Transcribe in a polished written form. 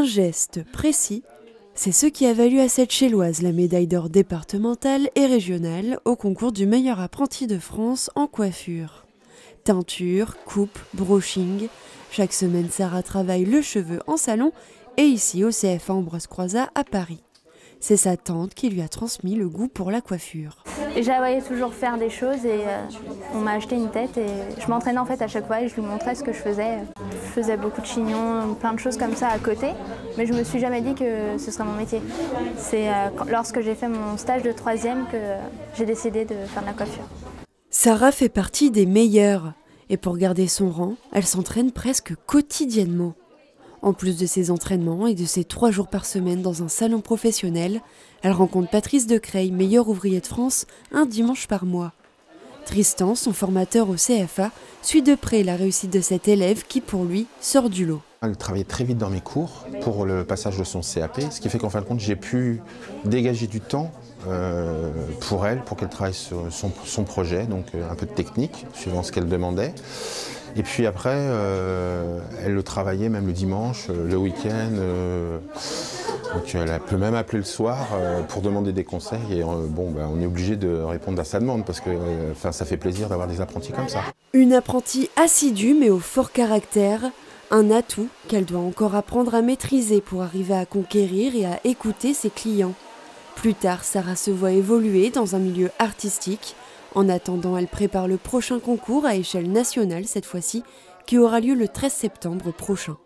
geste précis, c'est ce qui a valu à cette Chéloise la médaille d'or départementale et régionale au concours du meilleur apprenti de France en coiffure. Teinture, coupe, brushing, chaque semaine Sarah travaille le cheveu en salon et ici au CFA Ambroise Croizat à Paris. C'est sa tante qui lui a transmis le goût pour la coiffure. Je la voyais toujours faire des choses et on m'a acheté une tête et je m'entraînais en fait à chaque fois et je lui montrais ce que je faisais. Je faisais beaucoup de chignons, plein de choses comme ça à côté, mais je me suis jamais dit que ce serait mon métier. C'est lorsque j'ai fait mon stage de 3e que j'ai décidé de faire de la coiffure. Sarah fait partie des meilleures et pour garder son rang, elle s'entraîne presque quotidiennement. En plus de ses entraînements et de ses 3 jours par semaine dans un salon professionnel, elle rencontre Patrice Decreil, meilleur ouvrier de France, un dimanche par mois. Tristan, son formateur au CFA, suit de près la réussite de cet élève qui, pour lui, sort du lot. Elle travaillait très vite dans mes cours pour le passage de son CAP, ce qui fait qu'en fin de compte, j'ai pu dégager du temps pour elle, pour qu'elle travaille sur son projet, donc un peu de technique, suivant ce qu'elle demandait. Et puis après, elle le travaillait même le dimanche, le week-end. Donc elle peut même appeler le soir pour demander des conseils. Et on est obligé de répondre à sa demande parce que ça fait plaisir d'avoir des apprentis comme ça. Une apprentie assidue mais au fort caractère, un atout qu'elle doit encore apprendre à maîtriser pour arriver à conquérir et à écouter ses clients. Plus tard, Sarah se voit évoluer dans un milieu artistique. En attendant, elle prépare le prochain concours à échelle nationale cette fois-ci, qui aura lieu le 13 septembre prochain.